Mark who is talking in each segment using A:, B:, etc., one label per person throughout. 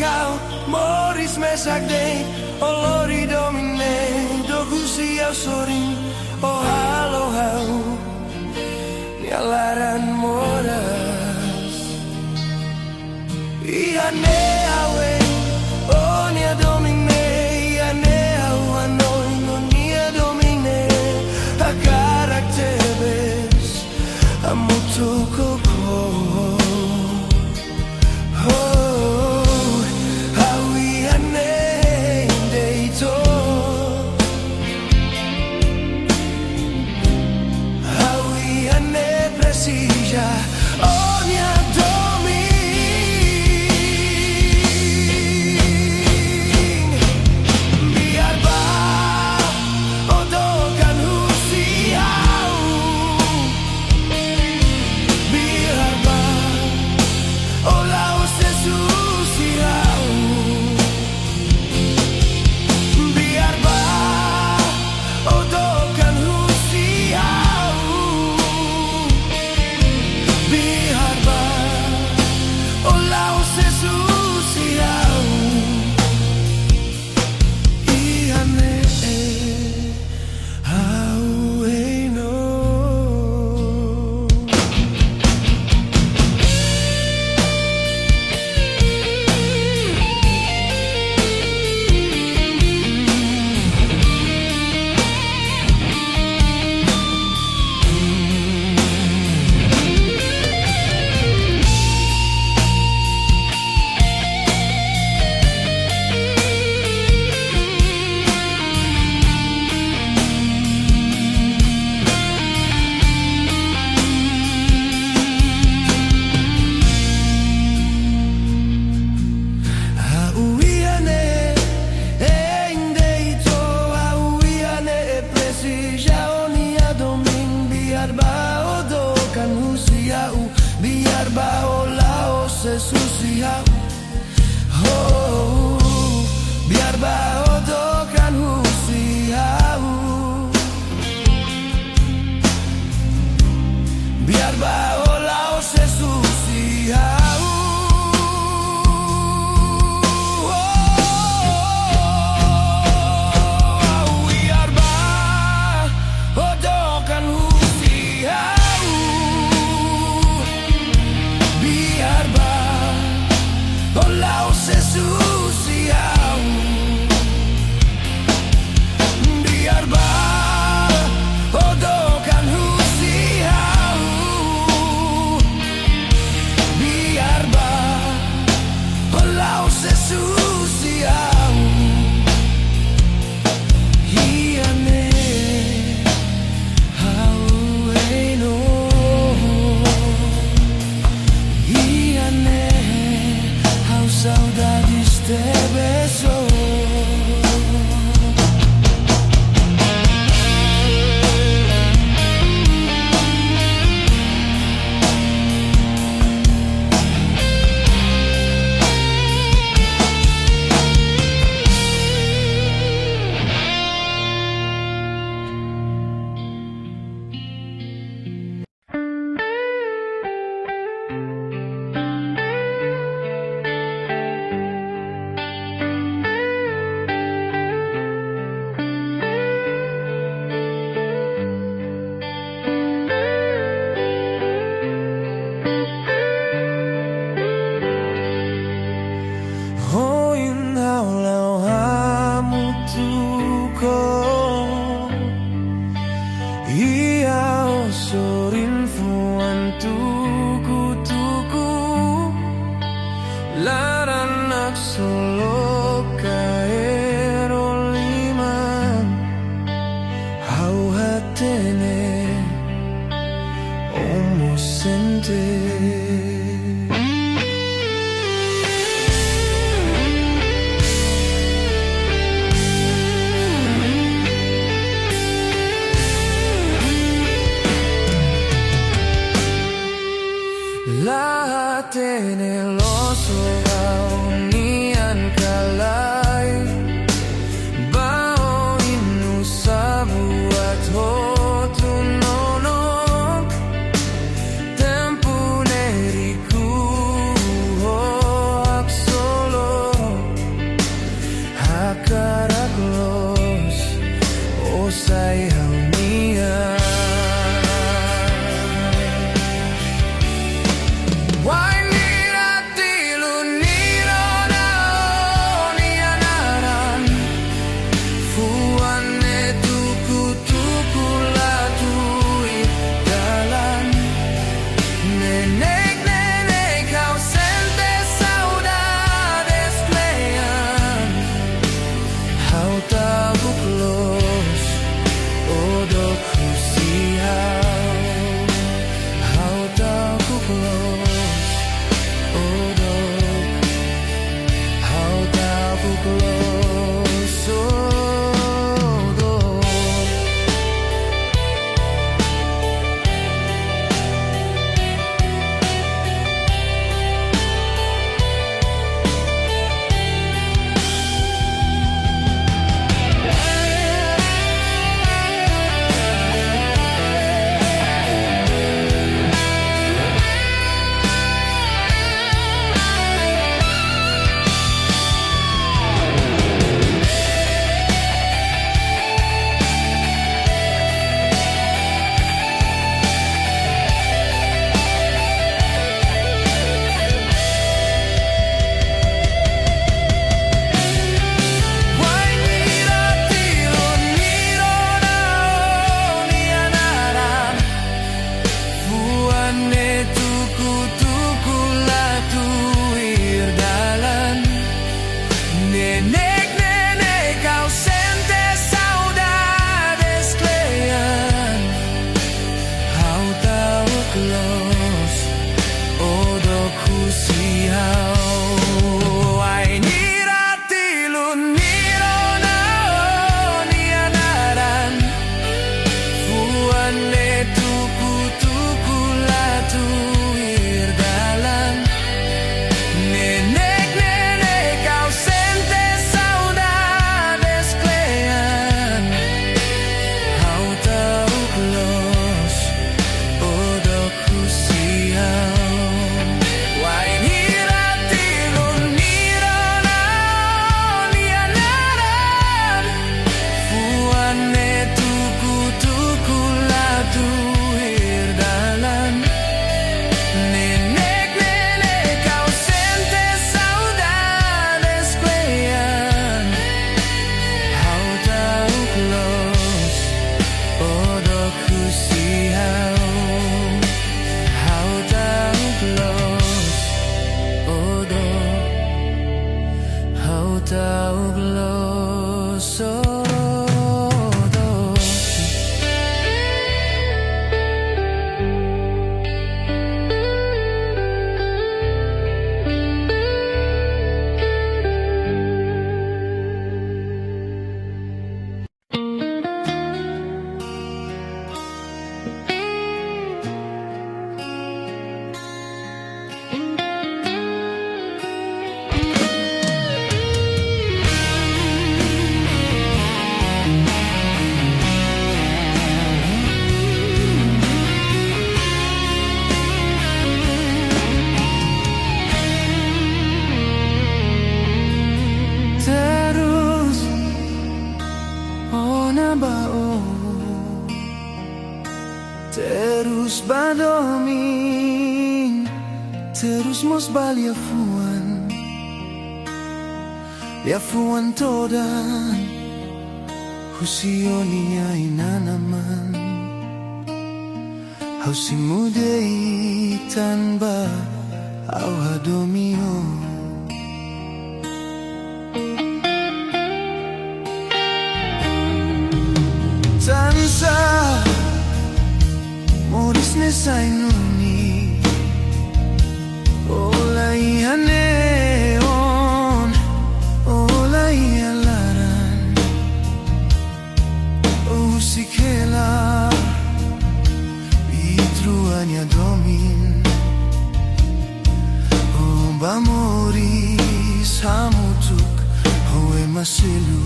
A: kau moris mesakde olori domine dogusi au sorin oh halo hau nyalaran moras iane awe oh nia domine iane au anoi no nia domine a karakteres amutu koko Susiau, oh, biar bau dokan husiau, biar bau lau sesusiau, oh, biar bau dokan husiau, biar Olau sesusiau biar odokan husiau biar olau sesusiau hiane hau eno hiane saudades te beso. Laranak solo kaero liman hau hatene omusente la hatene loso nian kalai bao inu sabuat hotu nonok tempu neriku hoak solo Terus badoming, terus mos liafuan todan, husioni ay na naman. Hausi mudei tanba, au hadomio. Tansa Moris ne sainuni Olai haneon Olai alaran Oh sikela Pitruanya domin Oh ba Moris hamutuk Oh masilu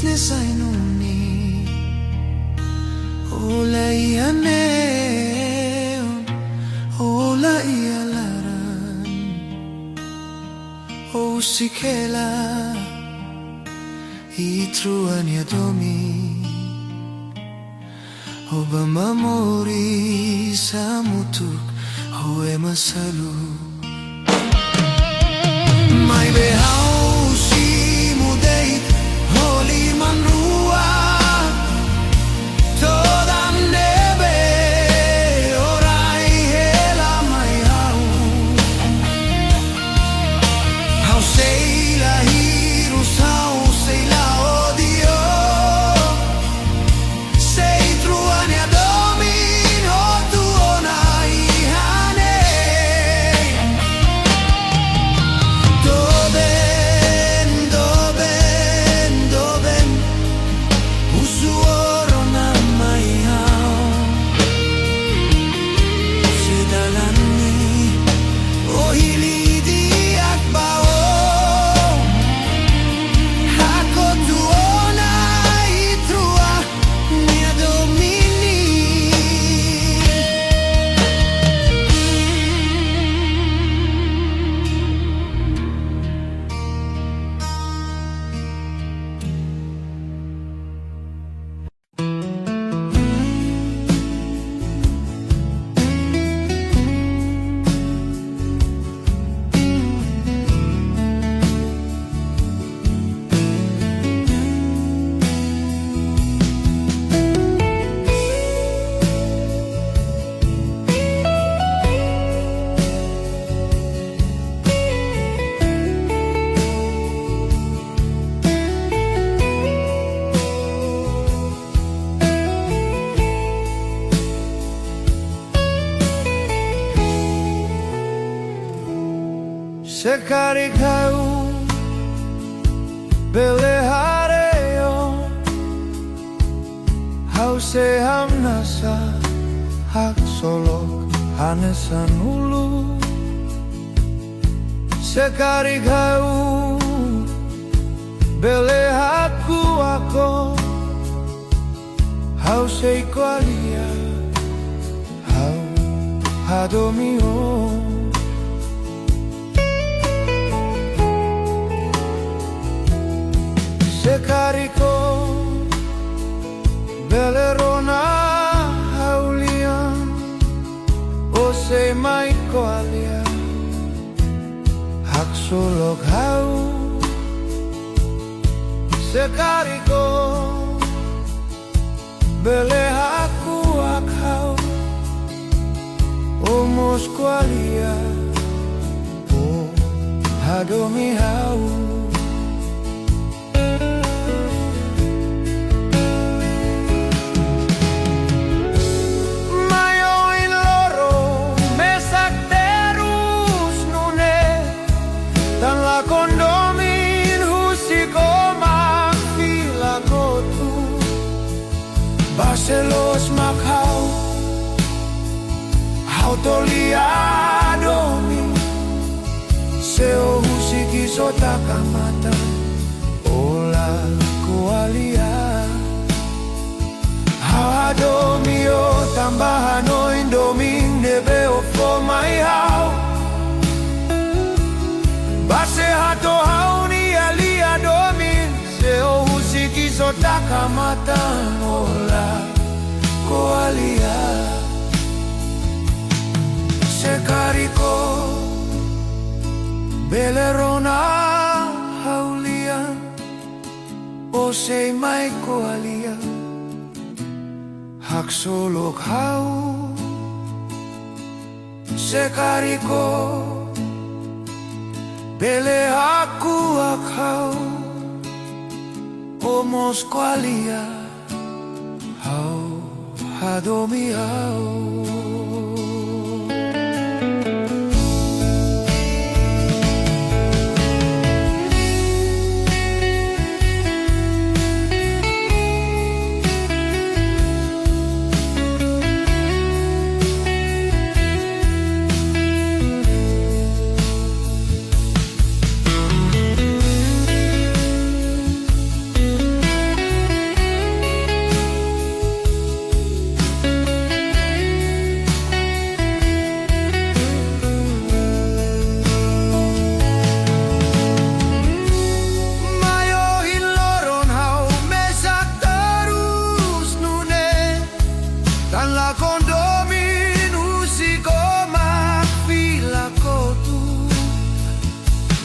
A: Ne sainuni Olai aneon Olai alaran Oh sikela Itruan ya domi Oba mamori samutuk Hoe masalu Mai behau si mudeit Holy manrua Toda nebe sekali kau belehareo hau seham nasa hak solok hanesan ulu sekali kau belehatku aku hau seikualia hau hadomio sekariko belerona haulian ose maiko alia hak solok hau sekariko belehaku akau omos kualia o hadomi hau kondomin husiko makfila kotu Barcelos makau autoliadomi seo husiki sotaka mata ola kualia hadomio tambahano indoming nebeo for my house base hato hauni alia domin seo husiki sotaka mata ola koalia sekariko belerona haulia ose mai koalia hak solok hau sekariko bele aku akau omos kualia hau hadomi hau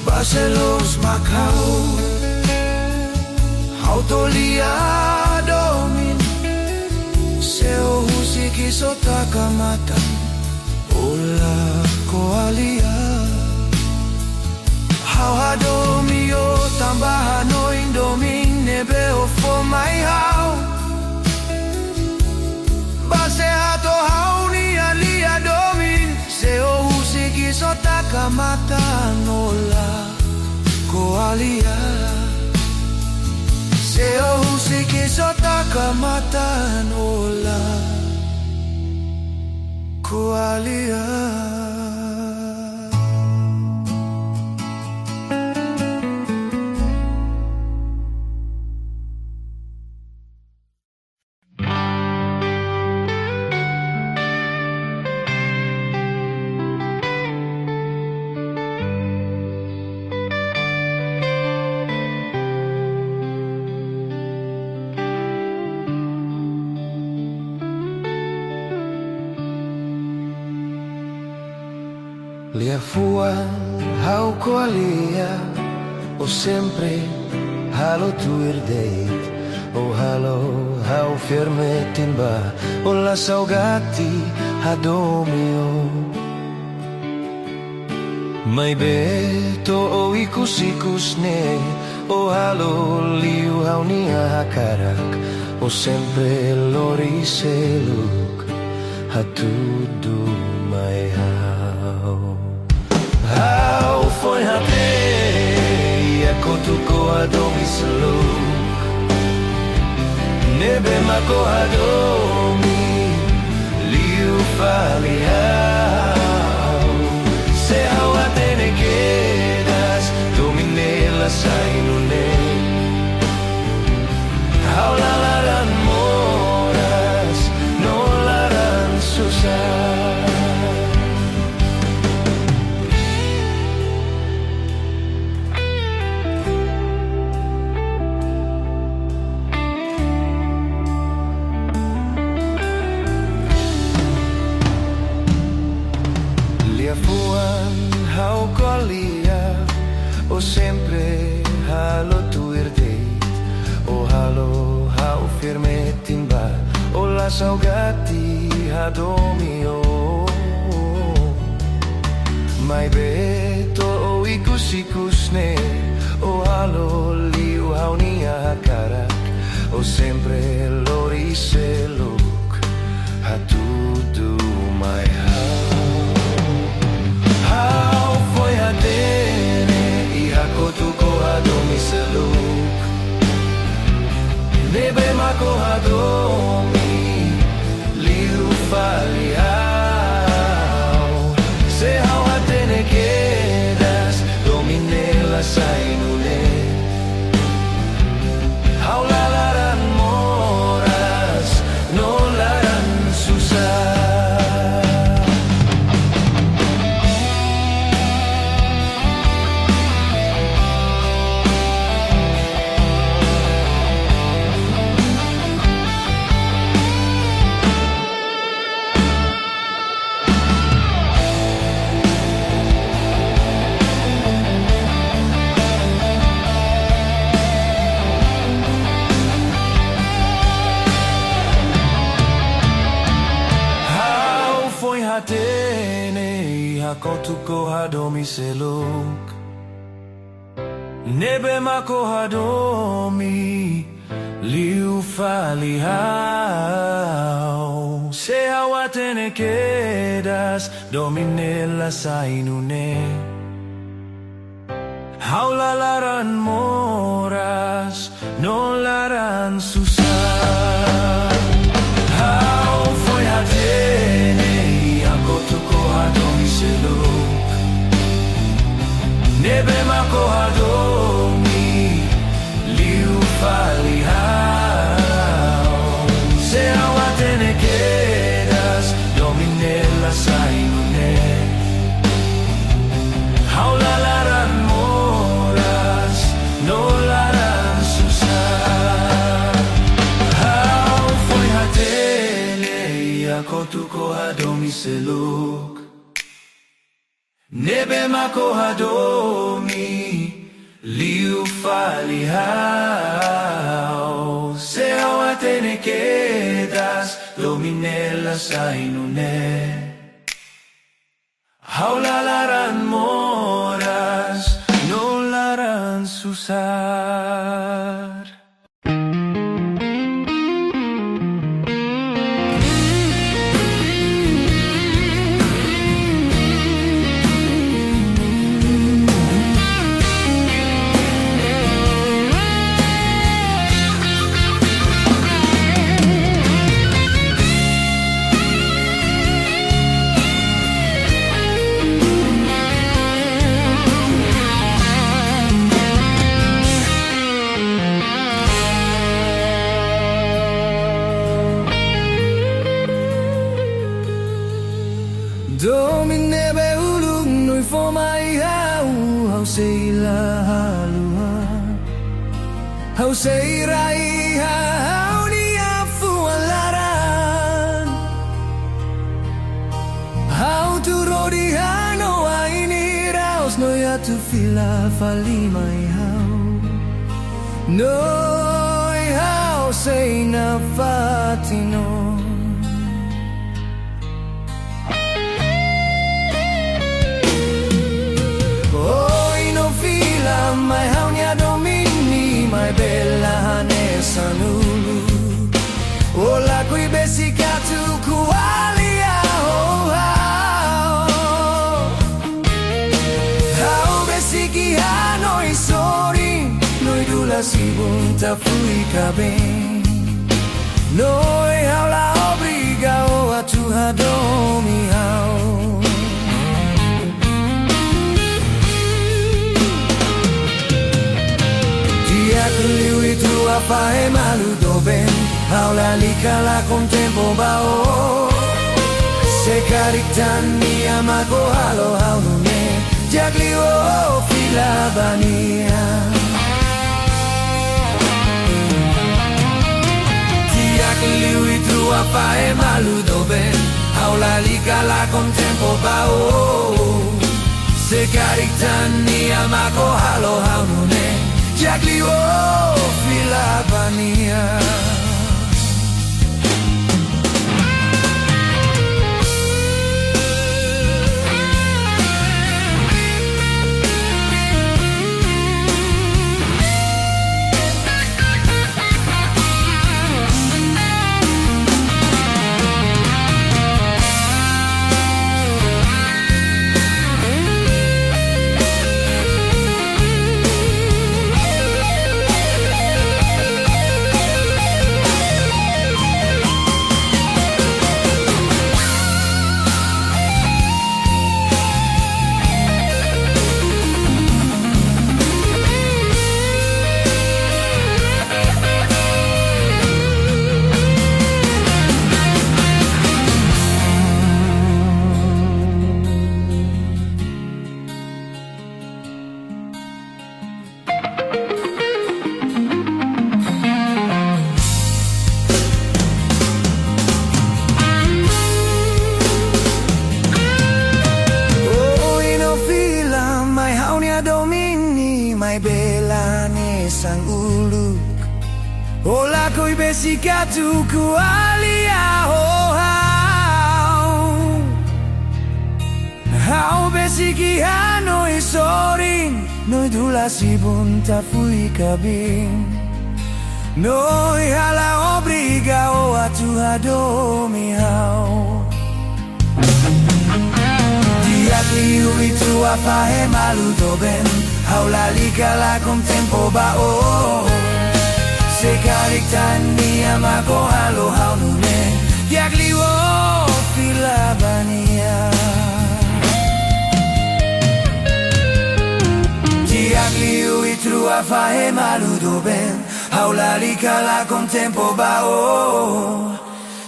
A: Barcelos makau autoliadomin seo husiki sotaka mata ola koalia hau hadomio tambahano indoming nebeo for my house base hato hauni alia domin seo husiki sotaka mata ola koalia seo husiki sotaka mata ola koalia Lia fuan hau koalia o sempre halo tu irdeit o halo hau fermetimba o la saugati hadomio mai beto o ikusikus ne o halo liu hau nia hakarak o sempre lori seluk hatudu mai hau foi hate Ako tuko adomi seluk Nebe mako adomi Liu faliau Se hawatene quedas Domine la sainune Haulalaran moras Nolaran susah Fuan hau kolia O sempre halo tuirte O halo hau firme timba O la saugati hadomio Mai beto o ikus-ikusne O halo liu hau nia karak O sempre lori seluk Hatudu mai How foi hatene Ihako tuko adomi seluk Nebe mako adomi Liu faliau Se hau hatene quedas Domine la sainune Hau lalaran moras No laran susah Hatene Ihako tuko hadomi seluk Nebe mako hadomi Liu falihau Se hawatene quedas Domine la sainune Haulalaran moras No laran susah How foi hatene Ako tuko adomi seluk Nebe mako adomi Liu falihau Se hawatene quedas Domine la sainune Haulalaran moras No laran susah How foi hatene Ako tuko adomi seluk Nebe mako adomi Liu falihau Se hawatene quedas Domine la sainune Haulalaran moras No laran susah Domine be ulung nui for mai hau Hau sei la halua Hau sei rai hau ni afu alaran Hau tu rodi hano aini raus No ya tu fila fali mai hau Noi hau sei na fatino Mai haunia domini mai bella hanesa nulu Ola kui besikatu kualia oh hau fui cabin. Noi hao la obriga o a tu hadomi hao. Dia keliwi tu apa e malu doben. Hao la lika la con tempo bao. Sekaritani amako halo hao nune. Jagliwo fila bania. Liwi tu apa e malu doben. Hao la liga la con tempo bao. Sekaritani amako halo hao nune. Jagliwo fila bania. Mai bela ne sang uluk. Ola koi besika tu ku alia ho hao. Hao besiki hanoi soring. Noi dula si bunta fui kabin. Noi hala obriga o atu hadomi hao. Liwi tu apa e malu doben. Hao la liga la con tempo bao. Sekaritani amako halo hao nune. Jagliwo fila bania. Liwi tu apa e malu doben. Hao la liga la con tempo bao.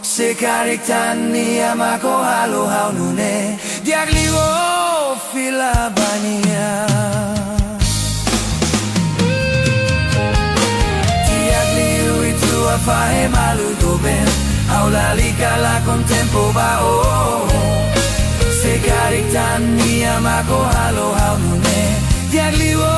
A: Sekaritani amako halo hao nune. Jagliwo fila bania. Liwi tu apa e malu doben. Hao la liga la con tempo bao. Sekaritani amako halo hao nune. Jagliwo